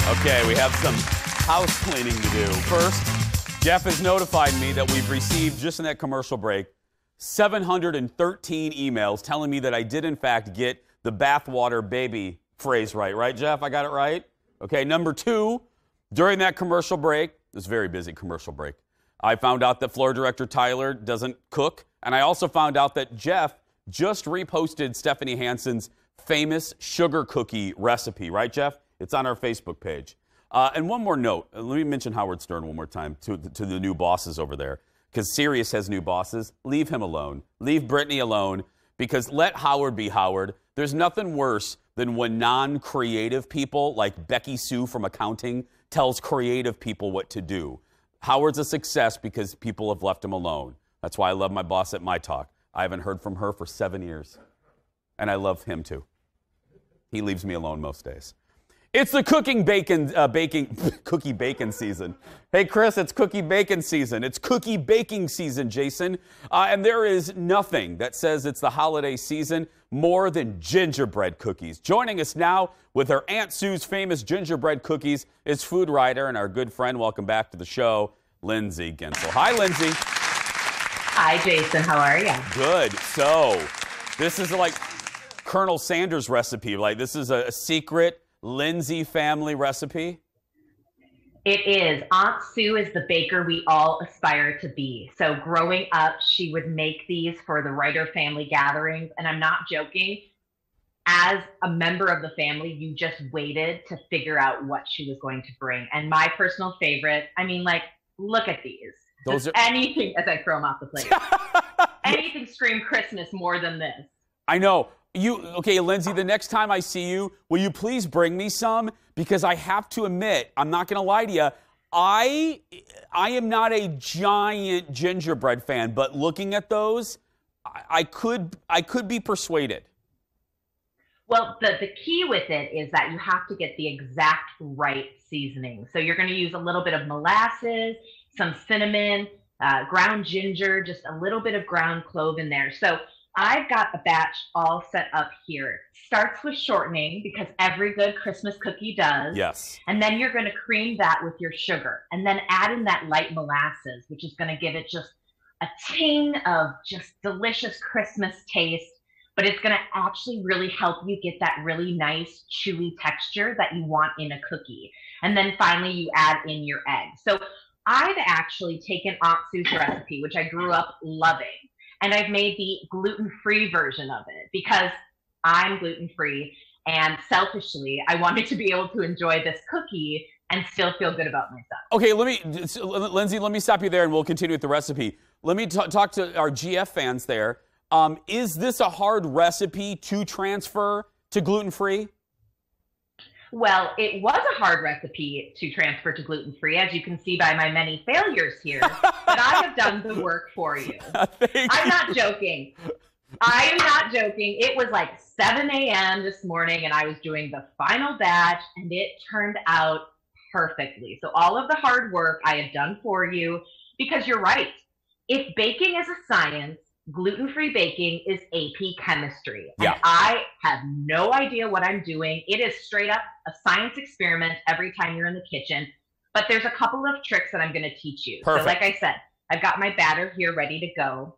Okay, we have some house cleaning to do. First, Jeff has notified me that we've received, just in that commercial break, 713 emails telling me that I did, in fact, get the bathwater baby phrase right. Right, Jeff? I got it right? Okay, number two, during that commercial break, this very busy commercial break, I found out that floor director Tyler doesn't cook, and I also found out that Jeff just reposted Stephanie Hansen's famous sugar cookie recipe. Right, Jeff? It's on our Facebook page. And one more note. Let me mention Howard Stern one more time to the new bosses over there. Because Sirius has new bosses. Leave him alone. Leave Brittany alone. Because let Howard be Howard. There's nothing worse than when non-creative people, like Becky Sue from accounting, tells creative people what to do. Howard's a success because people have left him alone. That's why I love my boss at My Talk. I haven't heard from her for 7 years. And I love him too. He leaves me alone most days. It's the cookie bacon season. Hey, Chris, it's cookie bacon season. It's cookie baking season, Jason. And there is nothing that says it's the holiday season more than gingerbread cookies. Joining us now with her Aunt Sue's famous gingerbread cookies is food writer and our good friend, welcome back to the show, Lindsay Guentzel. Hi, Lindsay. Hi, Jason. How are you? Good. So, this is like Colonel Sanders' recipe. Like, this is a secret Lindsay family recipe? It is. Aunt Sue is the baker we all aspire to be. So growing up, she would make these for the writer family gatherings. And I'm not joking. As a member of the family, you just waited to figure out what she was going to bring. And my personal favorite, I mean, like, look at these. Those are anything, as I throw them off the plate. Anything scream Christmas more than this. I know. Okay, Lindsay, the next time I see you, will you please bring me some? Because I have to admit, I'm not going to lie to you, I am not a giant gingerbread fan, but looking at those, I could be persuaded. Well, the key with it is that you have to get the exact right seasoning. So you're going to use a little bit of molasses, some cinnamon, ground ginger, just a little bit of ground clove in there. So I've got a batch all set up here. Starts with shortening because every good Christmas cookie does. Yes. And then you're going to cream that with your sugar and then add in that light molasses, which is going to give it just a ting of just delicious Christmas taste. But it's going to actually really help you get that really nice chewy texture that you want in a cookie. And then finally you add in your eggs. So I've actually taken Aunt Sue's recipe, which I grew up loving. And I've made the gluten-free version of it because I'm gluten-free. And selfishly, I wanted to be able to enjoy this cookie and still feel good about myself. Okay, Lindsay, let me stop you there and we'll continue with the recipe. Let me talk to our GF fans there. Is this a hard recipe to transfer to gluten-free? Well, it was a hard recipe to transfer to gluten-free, as you can see by my many failures here, but I have done the work for you. I'm not joking. I am not joking. It was like 7 a.m. this morning, and I was doing the final batch, and it turned out perfectly. So all of the hard work I have done for you, because you're right. If baking is a science, gluten-free baking is AP chemistry. And I have no idea what I'm doing. It is straight up a science experiment every time you're in the kitchen. But there's a couple of tricks that I'm going to teach you. Perfect. So like I said, I've got my batter here ready to go.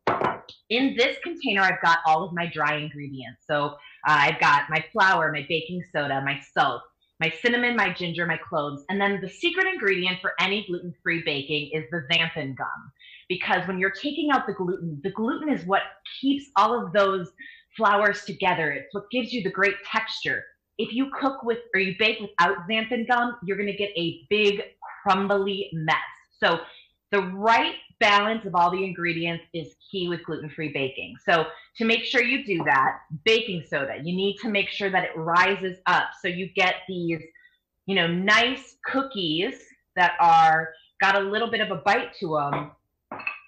In this container, I've got all of my dry ingredients. So I've got my flour, my baking soda, my salt, my cinnamon, my ginger, my cloves. And then the secret ingredient for any gluten-free baking is the xanthan gum. Because when you're taking out the gluten is what keeps all of those flours together. It's what gives you the great texture. If you cook with or you bake without xanthan gum, you're going to get a big crumbly mess. So the right balance of all the ingredients is key with gluten-free baking. So to make sure you do that, baking soda, you need to make sure that it rises up. So you get these, nice cookies that got a little bit of a bite to them.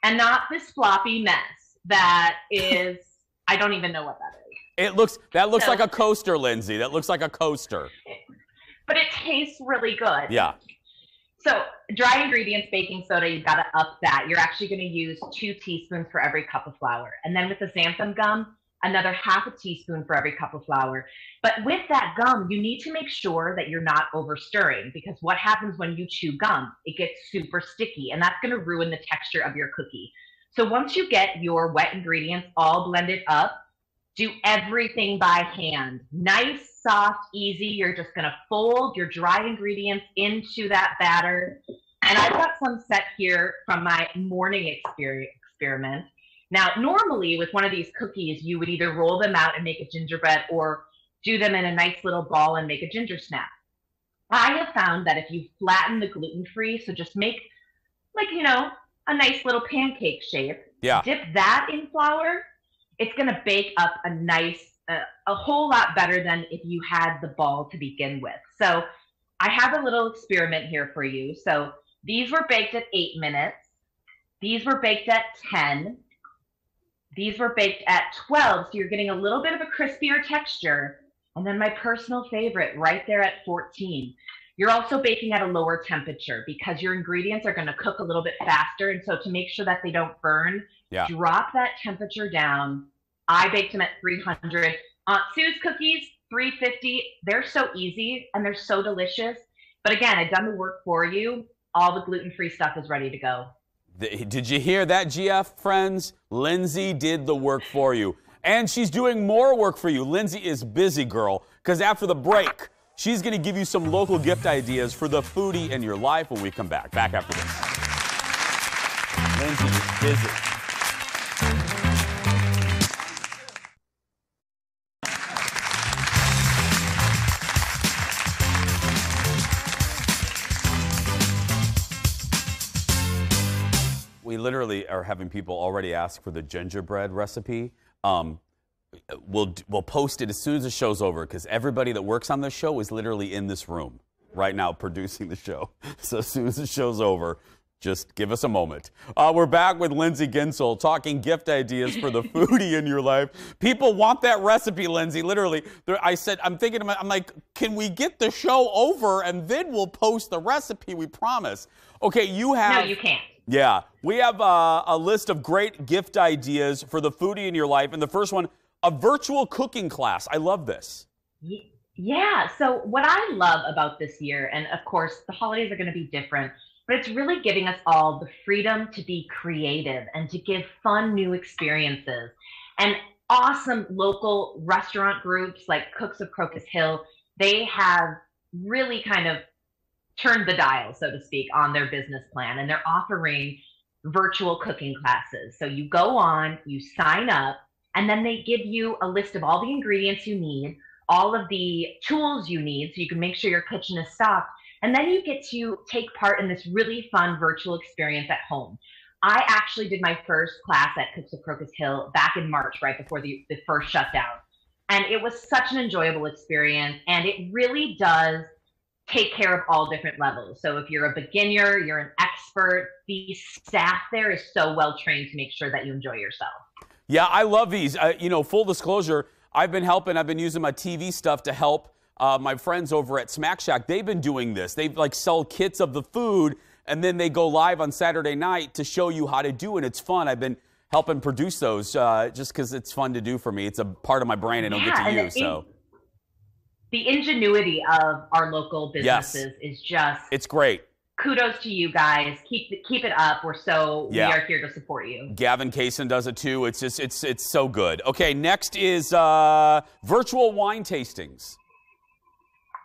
And not this floppy mess that is, I don't even know what that is. That looks like a coaster, Lindsay. That looks like a coaster. But it tastes really good. Yeah. So dry ingredients, baking soda, you've got to up that. You're actually going to use 2 teaspoons for every cup of flour. And then with the xanthan gum, another half a teaspoon for every cup of flour. But with that gum, you need to make sure that you're not over stirring, because what happens when you chew gum? It gets super sticky, and that's going to ruin the texture of your cookie. So once you get your wet ingredients all blended up, do everything by hand. Nice, soft, easy. You're just going to fold your dry ingredients into that batter. And I've got some set here from my morning experiment. Now, normally with one of these cookies, you would either roll them out and make a gingerbread or do them in a nice little ball and make a ginger snap. I have found that if you flatten the gluten-free, so just make like, a nice little pancake shape, dip that in flour, it's going to bake up a whole lot better than if you had the ball to begin with. So I have a little experiment here for you. So these were baked at 8 minutes. These were baked at 10. These were baked at 12. So you're getting a little bit of a crispier texture. And then my personal favorite right there at 14. You're also baking at a lower temperature because your ingredients are going to cook a little bit faster. And so to make sure that they don't burn, drop that temperature down. I baked them at 300. Aunt Sue's cookies, 350. They're so easy and they're so delicious. But again, I've done the work for you. All the gluten-free stuff is ready to go. Did you hear that, GF friends? Lindsay did the work for you. And she's doing more work for you. Lindsay is busy, girl, because after the break, she's going to give you some local gift ideas for the foodie in your life when we come back. Back after this. Lindsay is busy. We literally are having people already ask for the gingerbread recipe. We'll post it as soon as the show's over because everybody that works on this show is literally in this room right now producing the show. So as soon as the show's over, just give us a moment. We're back with Lindsay Guentzel talking gift ideas for the foodie in your life. People want that recipe, Lindsay. Literally, I'm like, can we get the show over and then we'll post the recipe? We promise. Okay, you have. No, you can't. Yeah, we have a list of great gift ideas for the foodie in your life. And the first one, a virtual cooking class. I love this. Yeah, so what I love about this year, and of course the holidays are going to be different, but it's really giving us all the freedom to be creative and to give fun new experiences. And awesome local restaurant groups like Cooks of Crocus Hill, they have really kind of turned the dial, so to speak, on their business plan. And they're offering virtual cooking classes. So you go on, you sign up, and then they give you a list of all the ingredients you need, all of the tools you need so you can make sure your kitchen is stocked. And then you get to take part in this really fun virtual experience at home. I actually did my first class at Cooks of Crocus Hill back in March, right before the first shutdown. And it was such an enjoyable experience. And it really does take care of all different levels. So if you're a beginner, you're an expert, the staff there is so well trained to make sure that you enjoy yourself. Yeah, I love these. Full disclosure, I've been using my TV stuff to help my friends over at Smack Shack. They've been doing this. They sell kits of the food, and then they go live on Saturday night to show you how to do it. It's fun. I've been helping produce those just because it's fun to do for me. It's a part of my brain I don't get to use. The ingenuity of our local businesses is just... It's great. Kudos to you guys. Keep it up. We are here to support you. Gavin Kaysen does it too. It's so good. Okay, next is virtual wine tastings.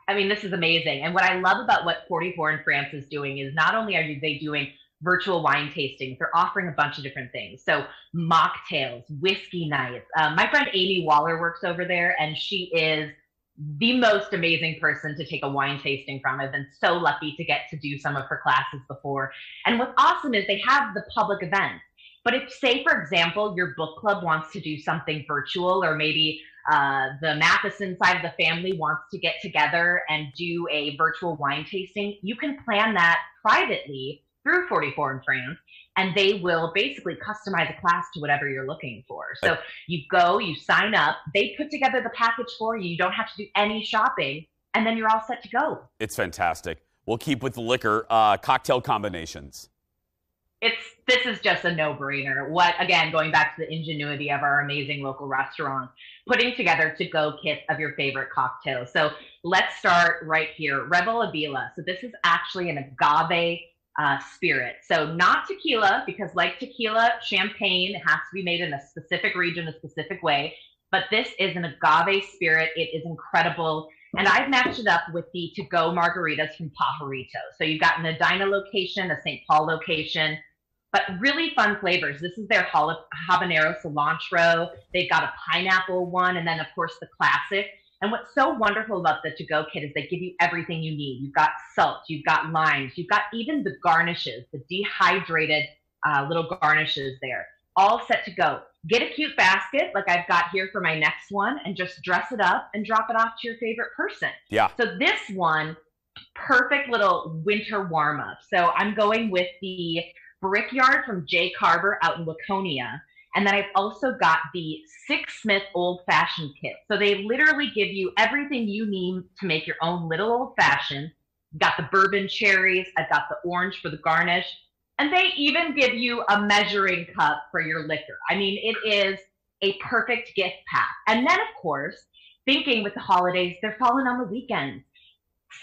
I mean, this is amazing. And what I love about what 44 in France is doing is not only are they doing virtual wine tastings, they're offering a bunch of different things. So mocktails, whiskey nights. My friend Amy Waller works over there, and she is the most amazing person to take a wine tasting from. I've been so lucky to get to do some of her classes before. And what's awesome is they have the public events. But if, say, for example, your book club wants to do something virtual, or maybe the Matheson side of the family wants to get together and do a virtual wine tasting, you can plan that privately through 44 in France, and they will basically customize a class to whatever you're looking for. So you go, you sign up, they put together the package for you. You don't have to do any shopping, and then you're all set to go. It's fantastic. We'll keep with the liquor, cocktail combinations. This is just a no-brainer. What, again, going back to the ingenuity of our amazing local restaurants, putting together to-go kits of your favorite cocktails. So let's start right here. Rebel Avila. So this is actually an agave spirit. So not tequila, because like tequila, champagne has to be made in a specific region, a specific way. But this is an agave spirit. It is incredible. And I've matched it up with the to-go margaritas from Pajarito. So you've got an Edina location, a St. Paul location, but really fun flavors. This is their habanero cilantro. They've got a pineapple one, and then, of course, the classic. And what's so wonderful about the to-go kit is they give you everything you need. You've got salt, you've got limes, you've got even the garnishes, the dehydrated little garnishes there, all set to go. Get a cute basket like I've got here for my next one and just dress it up and drop it off to your favorite person. Yeah. So this one, perfect little winter warm-up. So I'm going with the Brickyard from Jay Carver out in Laconia. And then I've also got the Six Smith Old Fashioned Kit. So they literally give you everything you need to make your own little old fashioned. Got the bourbon cherries. I've got the orange for the garnish. And they even give you a measuring cup for your liquor. I mean, it is a perfect gift pack. And then, of course, thinking with the holidays, they're falling on the weekends.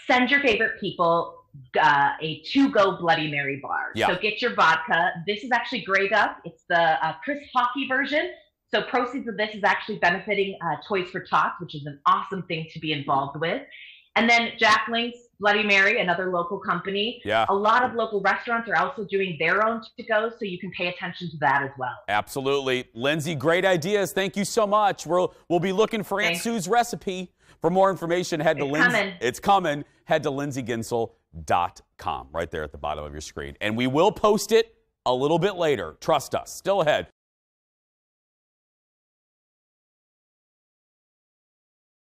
Send your favorite people a to-go Bloody Mary bar. Yeah. So get your vodka. This is actually Grey Duck. It's the Chris Hockey version. So proceeds of this is actually benefiting Toys for Tots, which is an awesome thing to be involved with. And then Jack Link's Bloody Mary, another local company. Yeah. A lot of local restaurants are also doing their own to-go, so you can pay attention to that as well. Absolutely. Lindsay, great ideas. Thank you so much. We'll be looking for Aunt Sue's recipe. For more information, head to Lindsay. It's coming. Head to lindsayguentzel.com right there at the bottom of your screen. And we will post it a little bit later. Trust us. Still ahead.